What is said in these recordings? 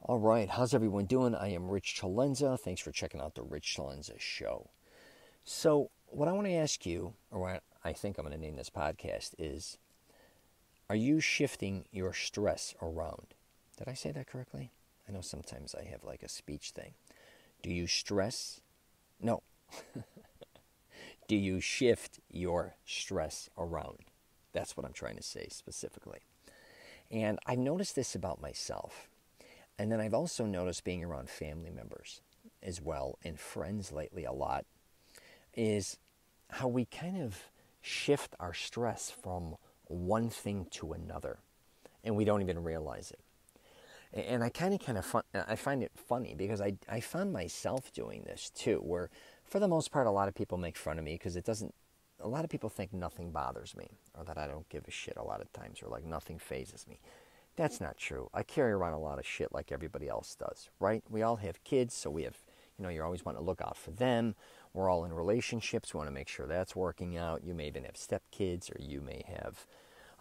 All right, how's everyone doing? I am Rich CELENZA. Thanks for checking out the Rich CELENZA Show. So, what I want to ask you, or what I think I'm going to name this podcast, is are you shifting your stress around? Did I say that correctly? I know sometimes I have like a speech thing. Do you stress? No. Do you shift your stress around? That's what I'm trying to say specifically. And I've noticed this about myself. And then I've also noticed being around family members as well and friends lately a lot is how we kind of shift our stress from one thing to another and we don't even realize it. And I find it funny because I found myself doing this too, where for the most part a lot of people make fun of me because a lot of people think nothing bothers me or that I don't give a shit a lot of times or like nothing phases me. That's not true. I carry around a lot of shit like everybody else does, right? We all have kids, so we have, you always want to look out for them. We're all in relationships. We want to make sure that's working out. You may even have stepkids, or you may have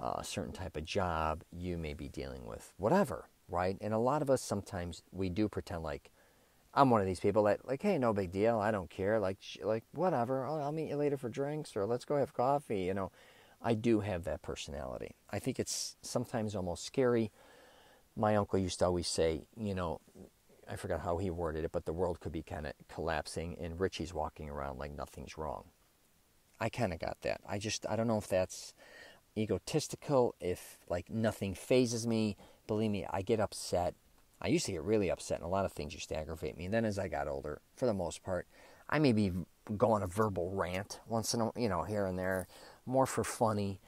a certain type of job. You may be dealing with whatever, right? And a lot of us sometimes we do pretend like I'm one of these people that like, hey, no big deal. I don't care. Like whatever. I'll meet you later for drinks, or let's go have coffee. I do have that personality. I think it's sometimes almost scary. My uncle used to always say, I forgot how he worded it, but the world could be kind of collapsing and Richie's walking around like nothing's wrong. I kind of got that. I don't know if that's egotistical, if like nothing phases me. Believe me, I get upset. I used to get really upset and a lot of things used to aggravate me. And then as I got older, for the most part, I maybe go on a verbal rant once in a, here and there, more for funny,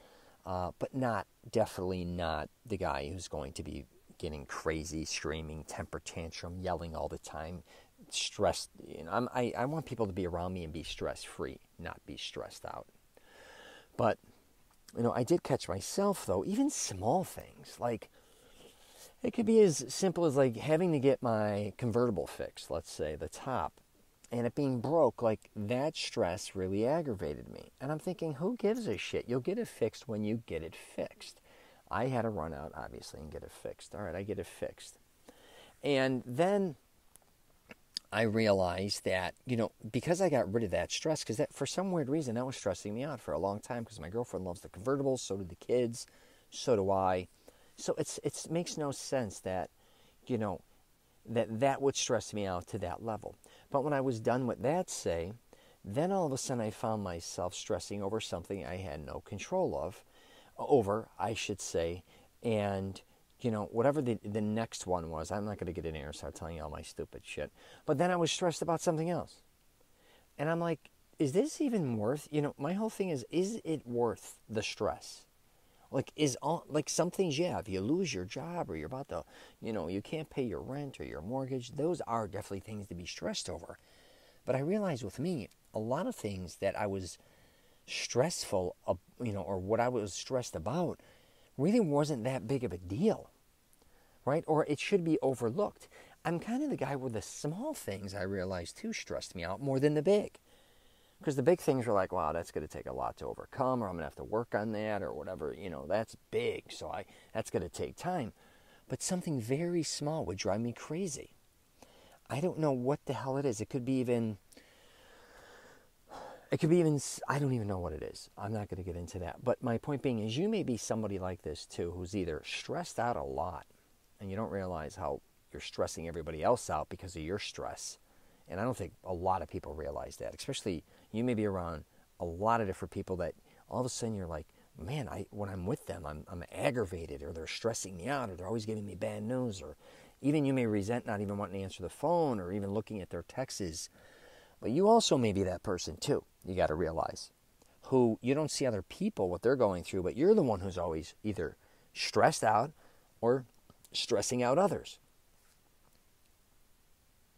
but definitely not the guy who's going to be getting crazy, screaming, temper tantrum, yelling all the time, stressed. I want people to be around me and be stress-free, not be stressed out. But, I did catch myself, though, even small things, like it could be as simple as like having to get my convertible fixed, let's say, the top, and it being broke, like that stress really aggravated me. And I'm thinking, who gives a shit? You'll get it fixed when you get it fixed. I had to run out, obviously, and get it fixed. All right, I get it fixed. And then I realized that, because I got rid of that stress, because that for some weird reason, that was stressing me out for a long time because my girlfriend loves the convertibles, so do the kids, so do I. So it makes no sense that, that would stress me out to that level. But when I was done with that, then all of a sudden I found myself stressing over something I had no control over, I should say. And, whatever the next one was, I'm not going to get in here and start telling you all my stupid shit. But then I was stressed about something else. And I'm like, is this even worth, my whole thing is it worth the stress? Like some things, yeah, if you lose your job or you're about to, you can't pay your rent or your mortgage, those are definitely things to be stressed over. But I realized with me, a lot of things that I was stressful, or what I was stressed about really wasn't that big of a deal, right? Or it should be overlooked. I'm kind of the guy where the small things I realized too stressed me out more than the big. Because the big things are like, wow, that's going to take a lot to overcome, or I'm going to have to work on that, or whatever, that's big, so that's going to take time. But something very small would drive me crazy. I don't know what the hell it is. It could be even, I don't even know what it is. I'm not going to get into that. But my point being is you may be somebody like this too, who's either stressed out a lot, and you don't realize how you're stressing everybody else out because of your stress. And I don't think a lot of people realize that, especially you may be around a lot of different people that all of a sudden you're like, man, when I'm with them, I'm aggravated, or they're stressing me out, or they're always giving me bad news, or even you may resent not even wanting to answer the phone or even looking at their texts. But you also may be that person too, you got to realize, who you don't see other people, what they're going through, but you're the one who's always either stressed out or stressing out others.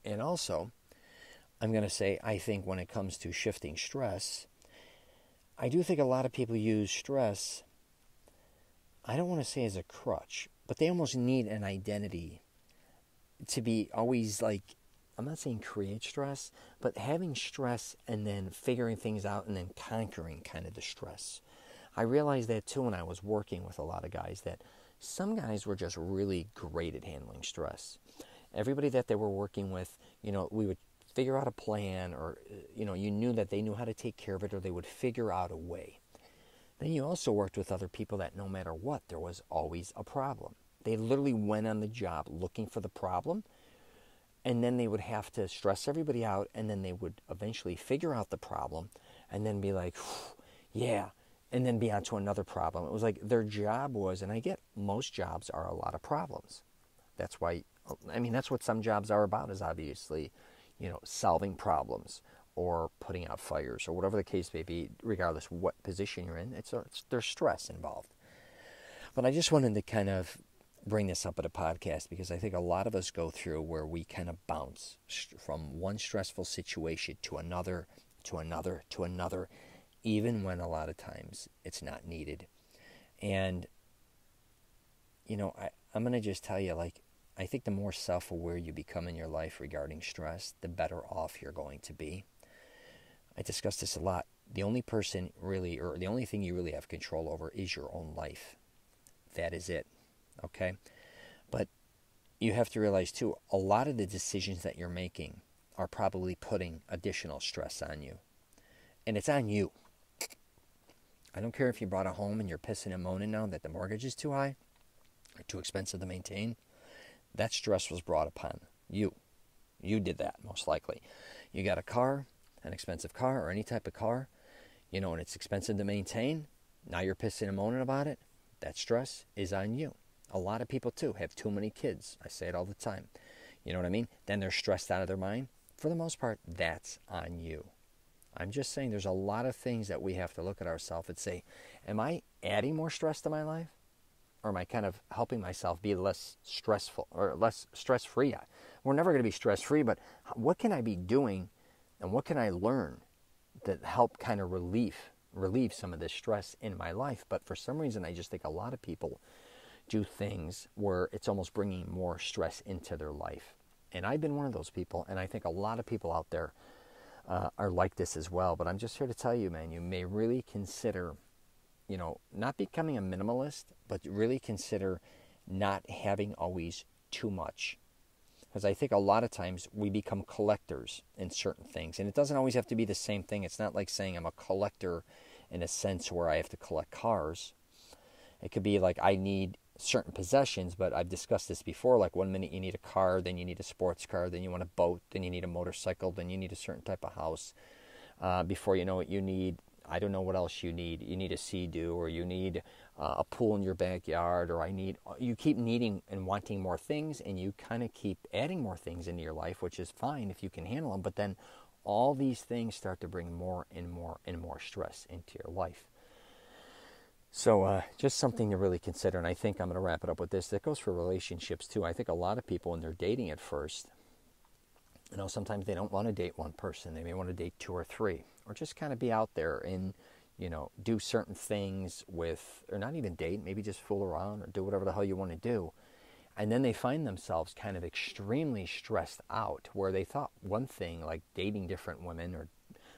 And also, I'm going to say, I think when it comes to shifting stress, I do think a lot of people use stress, I don't want to say as a crutch, but they almost need an identity to be always like, I'm not saying create stress, but having stress and then figuring things out and then conquering kind of the stress. I realized that too when I was working with a lot of guys, that some guys were just really great at handling stress. Everybody that they were working with, we would figure out a plan, or, you knew that they knew how to take care of it, or they would figure out a way. Then you also worked with other people that no matter what, there was always a problem. They literally went on the job looking for the problem, and then they would have to stress everybody out, and then they would eventually figure out the problem, and then be like, yeah, and then be on to another problem. It was like their job was, and I get most jobs are a lot of problems. That's why, that's what some jobs are about, is obviously, solving problems or putting out fires or whatever the case may be, regardless of what position you're in. There's stress involved. But I just wanted to kind of bring this up at a podcast, because I think a lot of us go through where we kind of bounce from one stressful situation to another, to another, to another, even when a lot of times it's not needed. And, I'm going to just tell you, I think the more self-aware you become in your life regarding stress, the better off you're going to be. I discuss this a lot. The only person really, or the only thing you really have control over is your own life. That is it. Okay? But you have to realize too, a lot of the decisions that you're making are probably putting additional stress on you. And it's on you. I don't care if you bought a home and you're pissing and moaning now that the mortgage is too high or too expensive to maintain. That stress was brought upon you. You did that, most likely. You got a car, an expensive car, or any type of car, and it's expensive to maintain. Now you're pissing and moaning about it. That stress is on you. A lot of people, too, have too many kids. I say it all the time. You know what I mean? Then they're stressed out of their mind. For the most part, that's on you. I'm just saying there's a lot of things that we have to look at ourselves and say, am I adding more stress to my life? Or am I kind of helping myself be less stressful or less stress-free? We're never going to be stress-free, but what can I be doing and what can I learn that help kind of relieve some of this stress in my life? But for some reason, I just think a lot of people do things where it's almost bringing more stress into their life. And I've been one of those people, and I think a lot of people out there are like this as well. But I'm just here to tell you, man, you may really consider, not becoming a minimalist, but really consider not having always too much. Because I think a lot of times we become collectors in certain things. And it doesn't always have to be the same thing. It's not like saying I'm a collector in a sense where I have to collect cars. It could be like I need certain possessions, but I've discussed this before. Like 1 minute you need a car, then you need a sports car, then you want a boat, then you need a motorcycle, then you need a certain type of house. Before you know it, you need, I don't know what else you need. You need a Sea-Doo, or you need a pool in your backyard, or you keep needing and wanting more things, and you kind of keep adding more things into your life, which is fine if you can handle them, but then all these things start to bring more and more and more stress into your life. So just something to really consider, and I think I'm going to wrap it up with this. That goes for relationships too. I think a lot of people, when they're dating at first, sometimes they don't want to date one person. They may want to date 2 or 3, or just kind of be out there and, do certain things with, or not even date, maybe just fool around or do whatever the hell you want to do. And then they find themselves kind of extremely stressed out, where they thought one thing like dating different women or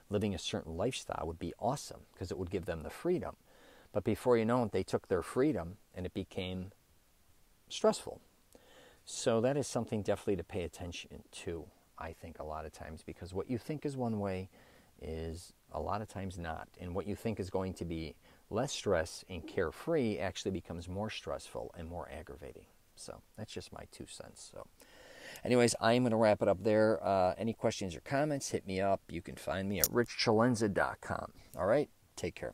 living a certain lifestyle would be awesome because it would give them the freedom. But before you know it, they took their freedom and it became stressful. So that is something definitely to pay attention to, I think, a lot of times, because what you think is one way is a lot of times not. And what you think is going to be less stress and carefree actually becomes more stressful and more aggravating. So that's just my 2 cents. So anyways, I'm going to wrap it up there. Any questions or comments, hit me up. You can find me at richcelenza.com. All right, take care.